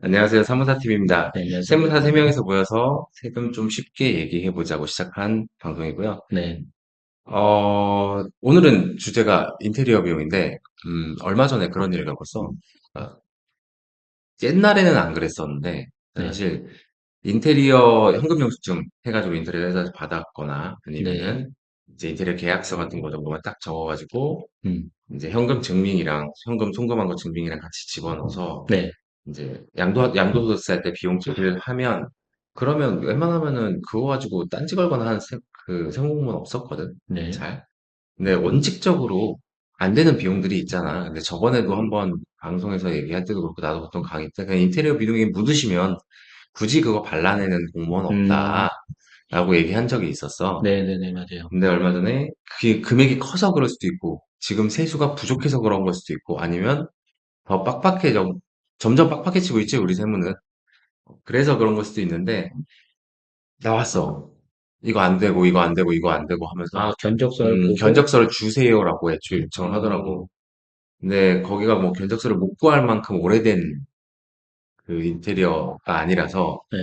안녕하세요. 사무사팀입니다. 네, 안녕하세요. 세무사 3명이서 모여서 세금 좀 쉽게 얘기해 보자고 시작한 방송이고요. 네, 오늘은 주제가 인테리어 비용인데, 얼마 전에 그런 일을 겪었어. 어, 옛날에는 안 그랬었는데, 네, 사실 인테리어 현금 영수증 해가지고 인테리어 회사에서 받았거나 네, 아니면은 이제 인테리어 계약서 같은 거 정도만 딱 적어가지고 음, 이제 현금 증명이랑 현금 송금한 거 증명이랑 같이 집어넣어서 네, 이제 양도소득세 할 때 비용 처리를 하면 그러면 웬만하면은 그거 가지고 딴지 걸거나 하는 그 세무공무원 없었거든. 네, 잘. 근데 원칙적으로 안 되는 비용들이 있잖아. 근데 저번에도 한번 방송에서 얘기할 때도 그렇고 나도 보통 강의 때 그냥 인테리어 비용이 묻으시면 굳이 그거 발라내는 공무원 음, 없다라고 얘기한 적이 있었어. 네, 네, 네, 맞아요. 근데 얼마 전에 그게 금액이 커서 그럴 수도 있고 지금 세수가 부족해서 그런 걸 수도 있고 아니면 더 점점 빡빡해지고 있지, 우리 세무는. 그래서 그런 걸 수도 있는데, 나왔어. 이거 안 되고, 이거 안 되고, 이거 안 되고 아, 하면서, 견적서를 보고, 견적서를 주세요라고 애초에 요청을 음, 하더라고. 근데 거기가 뭐 견적서를 못 구할 만큼 오래된 그 인테리어가 아니라서, 네,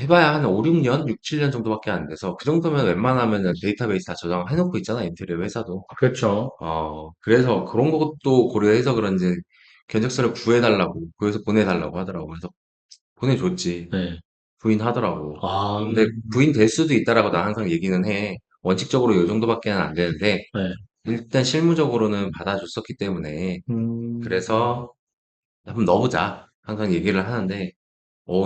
해봐야 한 5, 6년? 6, 7년 정도밖에 안 돼서, 그 정도면 웬만하면은 데이터베이스 다 저장해놓고 있잖아, 인테리어 회사도. 그렇죠. 그래서 그런 것도 고려해서 그런지 견적서를 구해달라고, 구해서 보내달라고 하더라고. 그래서 보내줬지. 네, 부인하더라고. 아, 근데 부인될 수도 있다라고 나 항상 얘기는 해. 원칙적으로 요 정도밖에는 안 되는데, 네, 일단 실무적으로는 받아줬었기 때문에, 음, 그래서 한번 넣어보자. 항상 얘기를 하는데,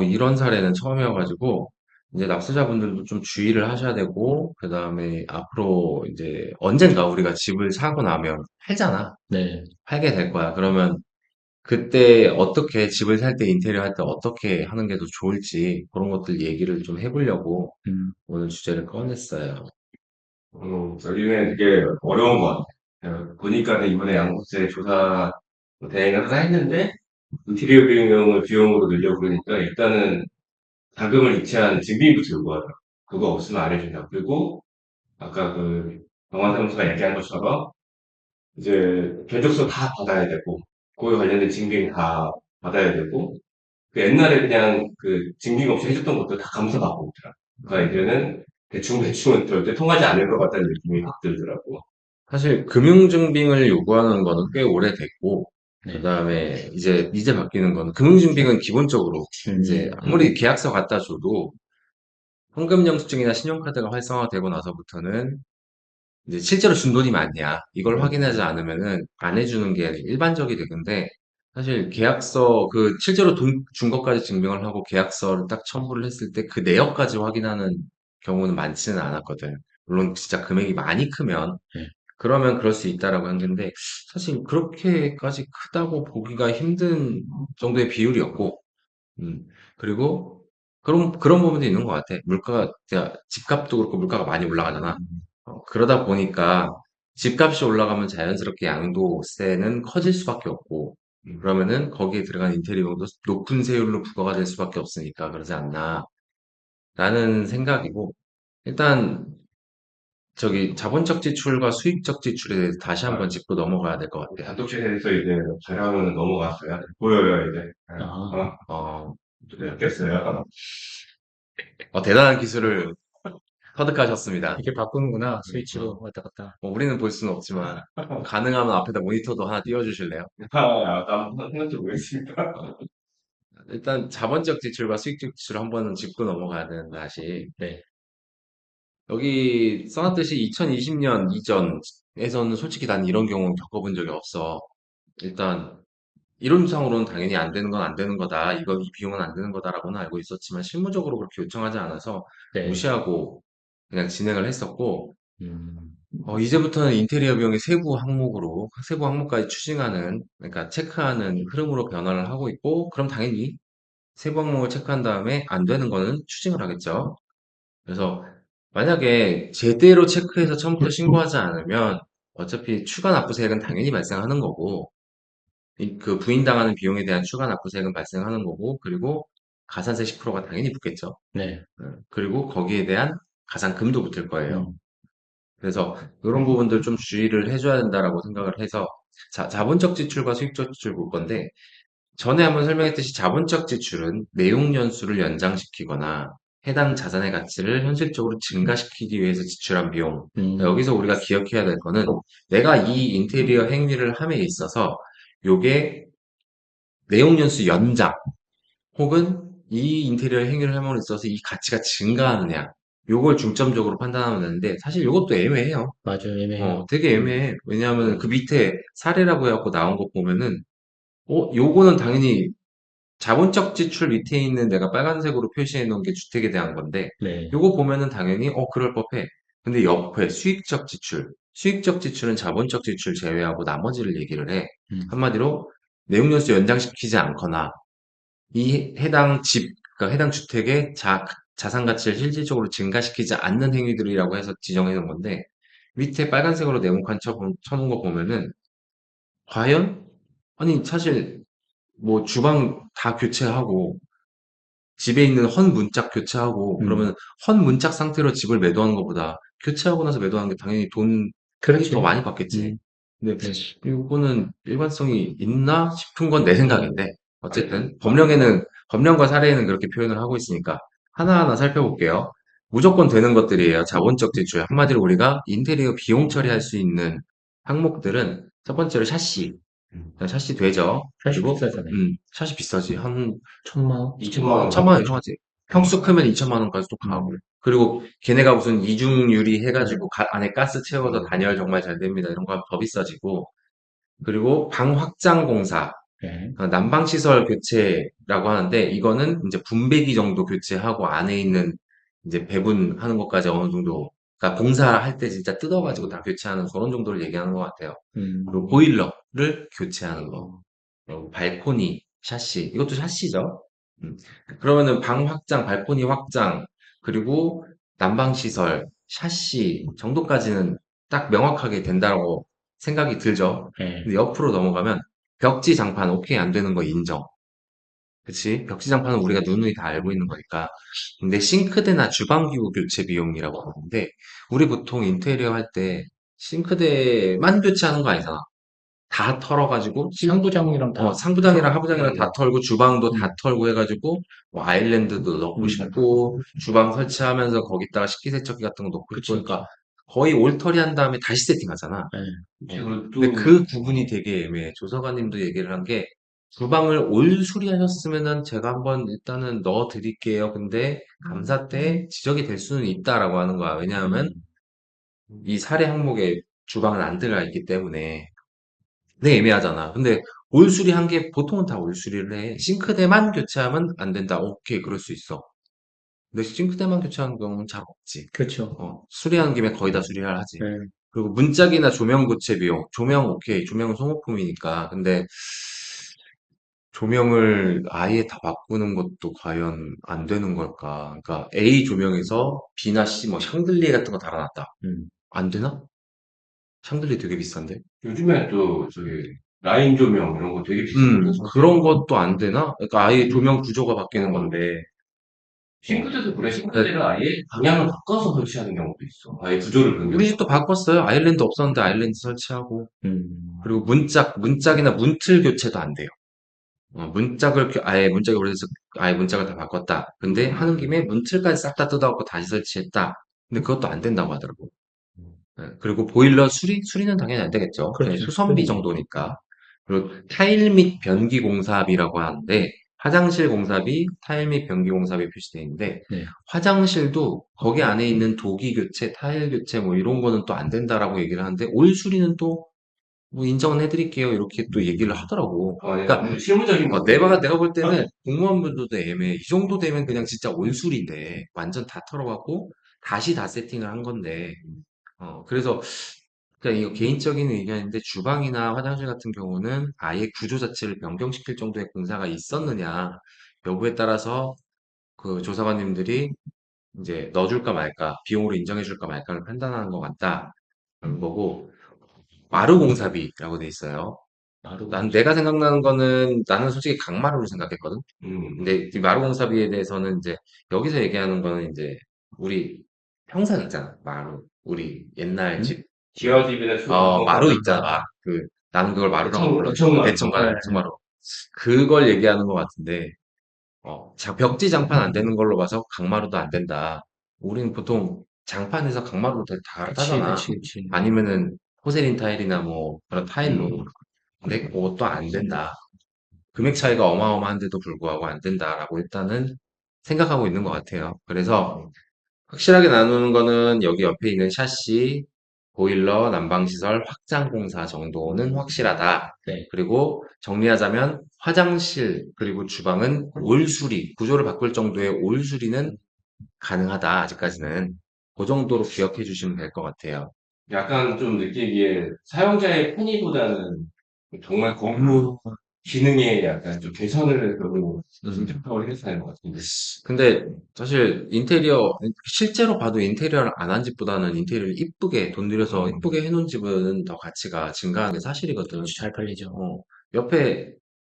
이런 사례는 처음이어가지고, 이제 납세자분들도 좀 주의를 하셔야 되고, 그 다음에 앞으로 이제 언젠가 우리가 집을 사고 나면 팔잖아. 네, 팔게 될 거야. 그러면 그때 어떻게 집을 살 때 인테리어 할 때 어떻게 하는 게 더 좋을지 그런 것들 얘기를 좀 해보려고 음, 오늘 주제를 꺼냈어요. 여기는 되게 어려운 것 같아요. 보니까는 이번에 양도세 조사 대행을 하나 했는데, 인테리어 비용으로 늘려고 그러니까, 일단은 자금을 이체한 증빙부터 요구하더라고요. 그거 없으면 안 해준다. 그리고, 아까 그, 경환사무소가 얘기한 것처럼, 이제, 견적서 다 받아야 되고, 그거에 관련된 증빙 다 받아야 되고, 그 옛날에 그냥 그 증빙 없이 해줬던 것도 다 감사받고 있더라. 그러니까 이제는 대충은 절대 통하지 않을 것 같다는 느낌이 확 들더라고. 사실 금융증빙을 요구하는 거는 꽤 오래됐고, 그 네, 다음에 이제 바뀌는 거는 금융증빙은 기본적으로 이제 음, 아무리 계약서 갖다 줘도 현금영수증이나 신용카드가 활성화되고 나서부터는 이제 실제로 준 돈이 많냐 이걸 확인하지 않으면은 안 해주는 게 일반적이 되는데 사실 계약서 그 실제로 돈 준 것까지 증명을 하고 계약서를 딱 첨부를 했을 때 그 내역까지 확인하는 경우는 많지는 않았거든. 물론 진짜 금액이 많이 크면 네, 그러면 그럴 수 있다라고 한 건데 사실 그렇게까지 크다고 보기가 힘든 정도의 비율이었고 음. 그리고 그런 부분도 있는 것 같아. 집값도 그렇고 물가가 많이 올라가잖아. 그러다 보니까 집값이 올라가면 자연스럽게 양도세는 커질 수밖에 없고, 그러면은 거기에 들어간 인테리어도 높은 세율로 부과가 될 수밖에 없으니까 그러지 않나. 라는 생각이고, 일단 자본적 지출과 수익적 지출에 대해서 다시 아, 한번 짚고 넘어가야 될 것 같아요. 단독실에서 이제 촬영은 넘어갔어요. 보여요, 이제. 아, 어, 됐겠어요. 대단한 기술을 터득하셨습니다. 이렇게 바꾸는구나, 스위치로 어. 왔다 갔다. 우리는 볼 수는 없지만 가능하면 앞에다 모니터도 하나 띄워주실래요? 나 한번 생각해 보겠습니다. 일단 자본적 지출과 수익적 지출 한 번은 짚고 넘어가야 되는데 다시 네, 여기 써놨듯이 2020년 이전에서는 솔직히 난 이런 경우는 겪어본 적이 없어. 일단 이론상으로는 당연히 안 되는 건 안 되는 거다. 이 비용은 안 되는 거다라고는 알고 있었지만 실무적으로 그렇게 요청하지 않아서 네, 무시하고 그냥 진행을 했었고 음, 이제부터는 인테리어 비용의 세부 항목까지 추징하는, 그러니까 체크하는 흐름으로 변화를 하고 있고, 그럼 당연히 세부 항목을 체크한 다음에 안 되는 거는 추징을 하겠죠. 그래서 만약에 제대로 체크해서 처음부터 신고하지 않으면 어차피 추가 납부세액은 당연히 발생하는 거고, 그 부인당하는 비용에 대한 추가 납부세액은 발생하는 거고, 그리고 가산세 10%가 당연히 붙겠죠. 네, 그리고 거기에 대한 가산금도 붙을 거예요. 음, 그래서 이런 부분들 좀 주의를 해줘야 된다라고 생각을 해서 자본적 지출과 수익적 지출 볼 건데 전에 한번 설명했듯이 자본적 지출은 내용 연수를 연장시키거나 해당 자산의 가치를 현실적으로 증가시키기 위해서 지출한 비용. 여기서 우리가 기억해야 될 거는 내가 이 인테리어 행위를 함에 있어서 요게 내용 연수 연장 혹은 이 인테리어 행위를 함으로 있어서 이 가치가 증가하느냐 요걸 중점적으로 판단하면 되는데 사실 요것도 애매해요. 맞아요, 애매해요. 되게 애매해. 왜냐하면 그 밑에 사례라고 해갖고 나온 거 보면은 요거는 당연히 자본적 지출 밑에 있는 내가 빨간색으로 표시해 놓은 게 주택에 대한 건데, 네. 요거 보면은 당연히, 그럴 법해. 근데 옆에 수익적 지출은 자본적 지출 제외하고 나머지를 얘기를 해. 음, 한마디로, 내용연수 연장시키지 않거나, 이 해당 집, 그러니까 해당 주택의 자산 가치를 실질적으로 증가시키지 않는 행위들이라고 해서 지정해 놓은 건데, 밑에 빨간색으로 네모칸 쳐놓은 거 보면은, 과연? 아니, 사실, 뭐 주방 다 교체하고 집에 있는 헌 문짝 교체하고 음, 그러면 헌 문짝 상태로 집을 매도하는 것보다 교체하고 나서 매도하는 게 당연히 돈이 더 그렇지. 많이 받겠지. 음, 근데 네. 이거는 일관성이 있나 싶은 건 내 생각인데 어쨌든 법령과 사례에는 그렇게 표현을 하고 있으니까 하나하나 살펴볼게요. 무조건 되는 것들이에요. 자본적 지출. 한마디로 우리가 인테리어 비용 처리할 수 있는 항목들은 첫 번째로 샤시. 샤시 되죠. 사실 그리고 비싸잖아요. 샤시 비싸지. 한 1,000만 원? 2천만 원. 천만 원 정하지. 평수 크면 2천만 원까지도 가고. 음, 그리고 걔네가 무슨 이중 유리 해가지고 네. 안에 가스 채워서 단열 정말 잘 됩니다. 이런 거 하면 더 비싸지고. 그리고 방 확장 공사, 네. 난방 시설 교체라고 하는데 이거는 이제 분배기 정도 교체하고 안에 있는 이제 배분하는 것까지 어느 정도 그러니까 공사할 때 진짜 뜯어가지고 다 교체하는 그런 정도를 얘기하는 것 같아요. 그리고 음, 보일러를 교체하는 거. 발코니, 샤시. 이것도 샤시죠? 음. 그러면은 방 확장, 발코니 확장, 그리고 난방시설, 샤시 정도까지는 딱 명확하게 된다고 생각이 들죠? 네. 근데 옆으로 넘어가면 벽지 장판 오케이 안 되는 거 인정. 그치? 벽지 장판은 우리가 누누이 다 알고 있는 거니까. 근데 싱크대나 주방기구 교체 비용이라고 하는데 우리 보통 인테리어 할 때 싱크대만 교체하는 거 아니잖아. 다 털어가지고 상부장이랑 다. 상부장이랑 하부장이랑 다 털고 주방도 다 음, 털고 해가지고 뭐 아일랜드도 넣고 싶고 주방 설치하면서 거기다가 식기세척기 같은 거 넣고 싶고 그치, 그치. 그러니까 거의 올터리 한 다음에 다시 세팅하잖아. 네. 그리고 근데 또, 그 부분이 되게 애매해. 조서관님도 얘기를 한 게 주방을 올 수리하셨으면은 제가 한번 일단은 넣어 드릴게요. 근데 감사 때 지적이 될 수는 있다라고 하는 거야. 왜냐하면 음, 이 사례 항목에 주방은 안 들어가 있기 때문에 네, 애매하잖아. 근데 올수리 한 게 보통은 다 올수리를 해. 싱크대만 교체하면 안 된다. 오케이, 그럴 수 있어. 근데 싱크대만 교체하는 경우는 잘 없지. 그렇죠. 수리하는 김에 거의 다 수리를 하지. 네. 그리고 문짝이나 조명 교체 비용. 조명 오케이. 조명은 소모품이니까. 근데 조명을 아예 다 바꾸는 것도 과연 안 되는 걸까? 그러니까 A 조명에서 B나 C 뭐 샹들리에 같은 거 달아놨다. 음, 안 되나? 샹들리에 되게 비싼데? 요즘에 또, 라인 조명 이런 거 되게 비싸거든, 그런 성수기가. 것도 안 되나? 그러니까 아예 조명 구조가 바뀌는 건데. 싱크대도 그래, 네, 싱크대를 아예 방향을 바꿔서 설치하는 경우도 있어. 아예 구조를 우리 변경해서. 집도 바꿨어요. 아일랜드 없었는데 아일랜드 설치하고. 음, 그리고 문짝이나 문틀 교체도 안 돼요. 아예 문짝이 오래돼서 아예 문짝을 다 바꿨다. 근데 하는 김에 문틀까지 싹 다 뜯어갖고 다시 설치했다. 근데 그것도 안 된다고 하더라고. 그리고 보일러 수리는 당연히 안 되겠죠. 그냥 그렇죠. 수선비 정도니까. 그리고 타일 및 변기 공사비라고 하는데, 화장실 공사비, 타일 및 변기 공사비 표시되어 있는데, 네. 화장실도 거기 안에 있는 도기 교체, 타일 교체 뭐 이런 거는 또 안 된다라고 얘기를 하는데, 올 수리는 또 뭐 인정은 해드릴게요. 이렇게 또 얘기를 하더라고. 그러니까 실무적인 내가 볼 때는 공무원분들도 애매해. 이 정도 되면 그냥 진짜 온수리인데, 완전 다 털어갖고, 다시 다 세팅을 한 건데, 그래서 그러니까 이거 개인적인 의견인데 주방이나 화장실 같은 경우는 아예 구조 자체를 변경시킬 정도의 공사가 있었느냐 여부에 따라서 그 조사관님들이 이제 넣어줄까 말까 비용으로 인정해줄까 말까를 판단하는 것 같다 그런 거고 마루 공사비라고 돼 있어요. 바로 난 내가 생각나는 거는 나는 솔직히 강마루를 생각했거든. 음. 근데 이 마루 공사비에 대해서는 이제 여기서 얘기하는 거는 이제 우리 평상 있잖아 마루 우리 옛날 음? 지하집이나 마루 주택 있잖아. 나는 그걸 마루라고 대청, 불러. 대청마루. 대청마루, 네, 네. 대청마루. 그걸 얘기하는 것 같은데, 벽지 장판 안 되는 걸로 봐서 강마루도 안 된다. 우리는 보통 장판에서 강마루로 다 그치, 갈아타잖아. 그치, 그치. 아니면은 포세린 타일이나 뭐 그런 타일로. 음. 근데 그것도 안 된다. 금액 차이가 어마어마한데도 불구하고 안 된다라고 일단은 생각하고 있는 것 같아요. 그래서 확실하게 나누는 거는 여기 옆에 있는 샤시, 보일러, 난방시설, 확장공사 정도는 확실하다. 네. 그리고 정리하자면 화장실 그리고 주방은 올수리, 구조를 바꿀 정도의 올수리는 가능하다. 아직까지는. 그 정도로 기억해 주시면 될 것 같아요. 약간 좀 느끼기에 사용자의 편의보다는 정말 업무 기능에 약간 좀 개선을 그러고 중점적으로 해서 것 같은데. 근데 사실 인테리어 실제로 봐도 인테리어를 안 한 집보다는 인테리어를 이쁘게 돈 들여서 이쁘게 해놓은 집은 더 가치가 증가하는 게 사실이거든. 잘 팔리죠. 옆에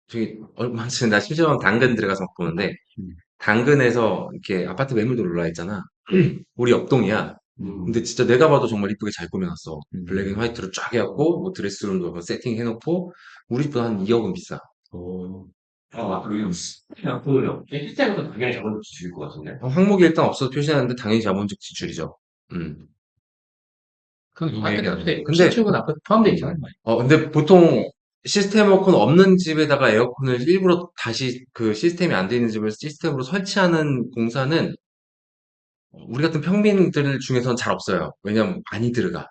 저기 얼마 전에 나 심심하면 당근 들어가서 막 보는데 음, 당근에서 이렇게 아파트 매물도 올라 있잖아. 우리 옆동이야. 근데 음. 진짜 내가 봐도 정말 이쁘게 잘 꾸며놨어. 블랙 앤 음, 화이트로 쫙 해갖고 뭐 드레스룸도 뭐 세팅해놓고 우리 집보다 한 2억은 비싸. 오, 그리고 그냥 그 시스템부터 당연히 적은 주일 것 같은데. 항목이 일단 없어서 표시하는데 당연히 자본적 지출이죠. 음. 그럼 누가 얘기하는데. 근데 신축은 아까 포함되어 있잖아요. 근데 보통 시스템 에어컨 없는 집에다가 에어컨을 일부러 다시 그 시스템이 안 돼 있는 집을 시스템으로 설치하는 공사는 우리 같은 평민들 중에서는 잘 없어요. 왜냐면 많이 들어가.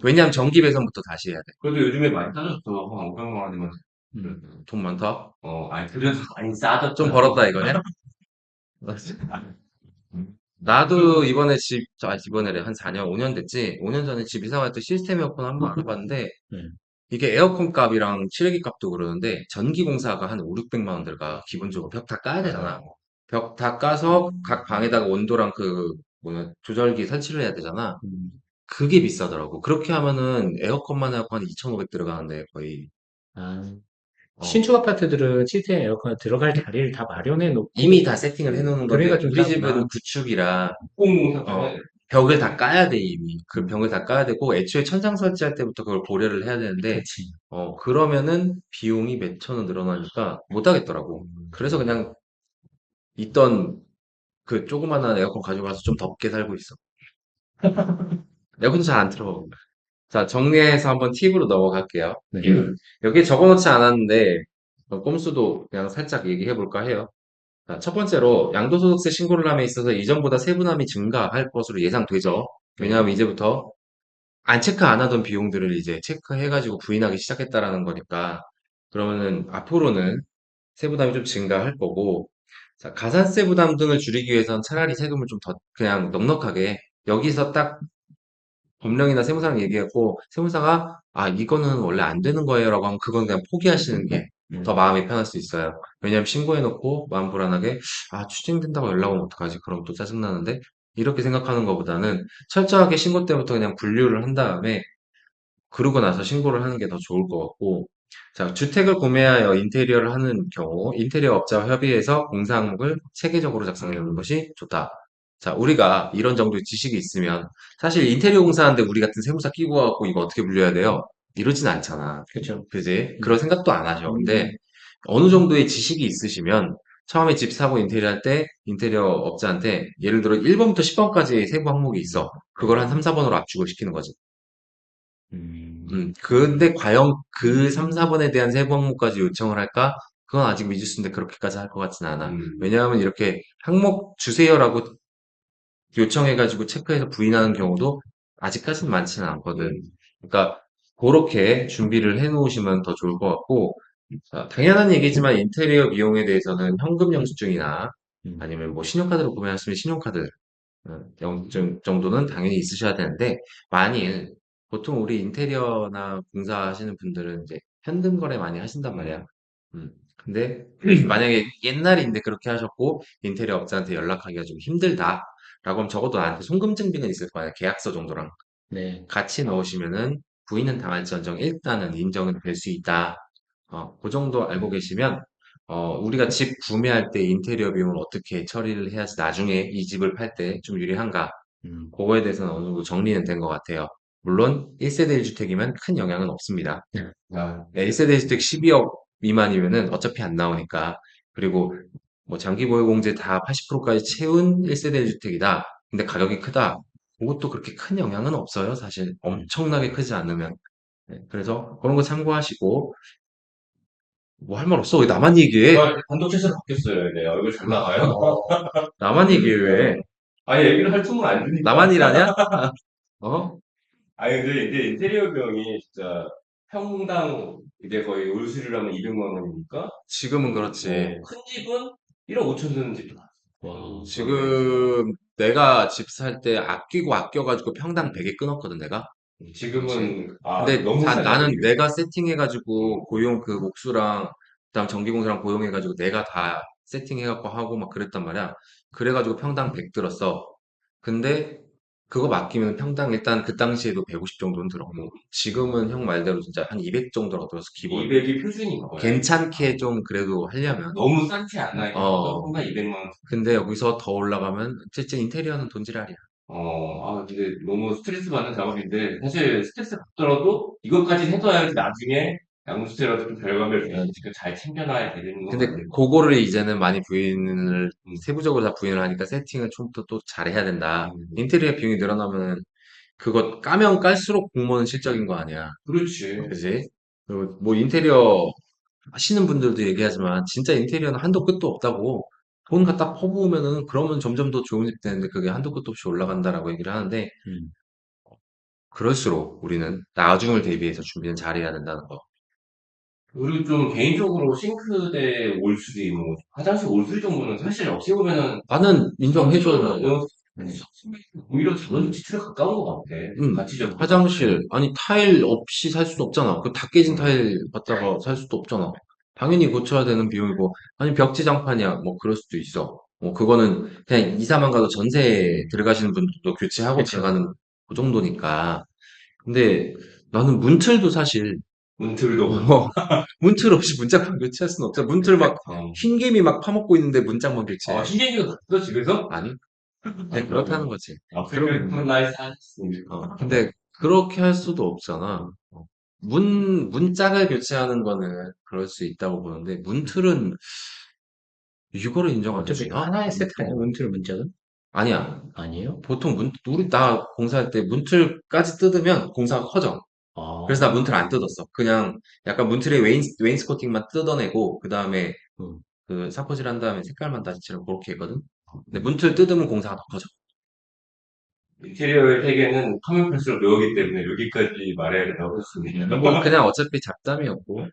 왜냐면 전기 배선부터 다시 해야 돼. 그래도 요즘에 많이 싸졌어. 한 500만 원이면. 돈 많다? 아니, 그래도 많이 싸졌다. 좀 벌었다 이거냐? 나도 이번에 이번에래 한 4년, 5년 됐지? 5년 전에 집 이사 갈 때 시스템 에어컨 한번 알아봤는데 네. 이게 에어컨 값이랑 칠해기 값도 그러는데 전기 공사가 한 5, 600만 원 들어가. 기본적으로 벽 다 까야 되잖아. 벽 다 까서 각 방에다가 온도랑 그 뭐냐 조절기 설치를 해야 되잖아. 음, 그게 비싸더라고. 그렇게 하면은 에어컨만 해갖고 한 2,500 들어가는데 거의. 아, 어, 신축 아파트들은 시스템 에어컨 들어갈 자리를 다 마련해 놓고, 이미 다 세팅을 해놓는 건데 그러니까 좀 우리 집은 싸구나. 구축이라 공사도 벽을 다 까야 돼 이미. 그 음, 벽을 다 까야 되고 애초에 천장 설치할 때부터 그걸 고려를 해야 되는데 그렇지. 그러면은 비용이 몇 천 원 늘어나니까 못 하겠더라고. 음. 그래서 그냥 있던 그 조그만한 에어컨 가져가서 좀 덥게 살고 있어. 에어컨도 잘 안 틀어. 자, 정리해서 한번 팁으로 넘어갈게요. 네. 여기 적어놓지 않았는데, 꼼수도 그냥 살짝 얘기해 볼까 해요. 자, 첫 번째로, 양도소득세 신고를 함에 있어서 이전보다 세분함이 증가할 것으로 예상되죠. 네. 왜냐하면 이제부터 체크 안 하던 비용들을 이제 체크해가지고 부인하기 시작했다라는 거니까, 그러면은 앞으로는 세부담이 좀 증가할 거고, 자, 가산세 부담 등을 줄이기 위해선 차라리 세금을 좀 더 그냥 넉넉하게 여기서 딱 법령이나 세무사랑 얘기했고 세무사가 이거는 원래 안 되는 거예요라고 하면 그건 그냥 포기하시는 게 더 마음이 편할 수 있어요. 왜냐면 신고해놓고 마음 불안하게 추징된다고 연락 오면 어떡하지? 그럼 또 짜증나는데 이렇게 생각하는 것보다는 철저하게 신고 때부터 그냥 분류를 한 다음에 그러고 나서 신고를 하는 게 더 좋을 것 같고, 자, 주택을 구매하여 인테리어를 하는 경우, 인테리어 업자와 협의해서 공사 항목을 체계적으로 작성해 놓는 것이 좋다. 자, 우리가 이런 정도의 지식이 있으면, 사실 인테리어 공사하는데 우리 같은 세무사 끼고 와갖고 이거 어떻게 분류해야 돼요? 이러진 않잖아. 그렇죠. 그지? 그런 생각도 안 하죠. 근데 어느 정도의 지식이 있으시면, 처음에 집 사고 인테리어 할 때 인테리어 업자한테 예를 들어 1번부터 10번까지 세부 항목이 있어. 그걸 한 3, 4번으로 압축을 시키는 거지. 근데 과연 그 3, 4번에 대한 세부 항목까지 요청을 할까? 그건 아직 미지수인데 그렇게까지 할 것 같진 않아. 음. 왜냐하면 이렇게 항목 주세요라고 요청해가지고 체크해서 부인하는 경우도 아직까지는 많지는 않거든. 그러니까 그렇게 준비를 해 놓으시면 더 좋을 것 같고, 자, 당연한 얘기지만 인테리어 비용에 대해서는 현금 영수증이나 음, 아니면 뭐 신용카드로 구매하시면 신용카드 영수증 정도는 당연히 있으셔야 되는데, 만일, 보통 우리 인테리어나 공사하시는 분들은 이제 현금 거래 많이 하신단 말이야. 근데, 만약에 옛날인데 그렇게 하셨고, 인테리어 업자한테 연락하기가 좀 힘들다. 라고 하면 적어도 나한테 송금 증빙은 있을 거 아니야. 계약서 정도랑. 네. 같이 넣으시면은 부인은 당할지언정 일단은 인정은 될 수 있다. 그 정도 알고 계시면, 우리가 집 구매할 때 인테리어 비용을 어떻게 처리를 해야지 나중에 이 집을 팔 때 좀 유리한가. 음, 그거에 대해서는 어느 정도 정리는 된 것 같아요. 물론 1세대 1주택이면 큰 영향은 없습니다. 아, 네, 1세대 1주택 12억 미만이면은 어차피 안 나오니까. 그리고 뭐 장기 보유 공제 다 80%까지 채운 1세대 주택이다. 근데 가격이 크다. 그것도 그렇게 큰 영향은 없어요. 사실 엄청나게 크지 않으면. 네, 그래서 그런 거 참고하시고 뭐 할 말 없어? 왜 나만 얘기해? 단독체제로 바뀌었어요. 네, 얼굴 잘 나가요. 나만 얘기해 왜? 아니, 얘기를 할 틈을 안 주니까. 나만 일하냐? 어? 아니, 근데 이제 인테리어 비용이 진짜 평당 이제 거의 올 수리라면 200만 원이니까, 지금은 그렇지. 큰 집은 1억 5천 드는 집도 와, 많아요. 지금 내가 집 살 때 아끼고 아껴가지고 평당 100에 끊었거든, 내가. 지금은, 근데 너무 싸죠, 나는 이게. 내가 세팅해가지고 고용 그 목수랑 그다음 전기공사랑 고용해가지고 내가 다 세팅해갖고 하고 막 그랬단 말이야. 그래가지고 평당 100 들었어. 근데 그거 맡기면 평당 일단 그 당시에도 150 정도는 들었고 지금은 형 말대로 진짜 한 200 정도라고 들어서 기본 200이 표준인 거예요. 괜찮게 좀 그래도 하려면 너무 싸지 않아요. 어 평당 200만 원. 근데 여기서 더 올라가면 어쨌든 인테리어는 돈지랄이야. 근데 너무 스트레스 받는 작업인데, 사실 스트레스 받더라도 이것까지 해둬야지 나중에 양수세라도 좀 결과물 지금 잘 챙겨놔야 되는 거 근데 같아요. 그거를 이제는 많이 부인을 세부적으로 다 부인을 하니까 세팅을 좀 더 잘해야 된다. 인테리어 비용이 늘어나면 그거 까면 깔수록 공무원 실적인 거 아니야. 그렇지. 그지? 그리고 뭐 인테리어 하시는 분들도 얘기하지만 진짜 인테리어는 한도 끝도 없다고 돈 갖다 퍼부으면은 그러면 점점 더 좋은 집 되는데 그게 한도 끝도 없이 올라간다라고 얘기를 하는데 음. 그럴수록 우리는 나중을 대비해서 준비는 잘해야 된다는 거. 그리고 좀 개인적으로 싱크대 올수리, 뭐, 화장실 올수리 정도는 사실 어떻게 보면은 나는 인정해줘야 되는 거야. 오히려 저는 지출에 가까운 것 같아. 가치적으로. 화장실 아니 타일 없이 살 수도 없잖아. 그 다 깨진 타일 갖다가 살 수도 없잖아. 당연히 고쳐야 되는 비용이고 아니 벽지장판이야 뭐 그럴 수도 있어. 뭐 그거는 그냥 이사만 가도 전세 들어가시는 분들도 교체하고 그쵸. 들어가는 그 정도니까. 근데 나는 문틀도 사실 문틀도. 문틀 없이 문짝만 교체할 수는 없잖아. 문틀 막 흰개미 막 파먹고 있는데 문짝만 교체해. 신경이가 갔어, 집에서? 아니? 그냥 그렇다는 거지. 아프리카 나이스 하겠습니다. 근데 그렇게 할 수도 없잖아. 문짝을 교체하는 거는 그럴 수 있다고 보는데, 문틀은 이거를 인정 안 어차피 해주나? 하나의 세트 아니야? 문틀 문짝은? 아니야. 아니에요? 보통 나 공사할 때 문틀까지 뜯으면 공사가 커져. 아, 그래서 나 문틀 안 뜯었어. 그냥 약간 문틀의 웨인스코팅만 뜯어내고, 그 다음에 음. 그 사포질 한 다음에 색깔만 다시 칠하고 그렇게 했거든? 근데 문틀 뜯으면 공사가 더 커져. 인테리어의 세계는 커뮤니케이션을 배우기 때문에 여기까지 말해야 된다고 했습니다. 뭐 그냥 어차피 잡담이었고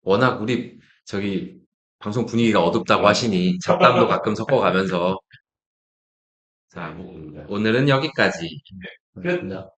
워낙 우리 저기 방송 분위기가 어둡다고 하시니 잡담도 가끔 섞어가면서 자 오늘은 여기까지. 끝. 나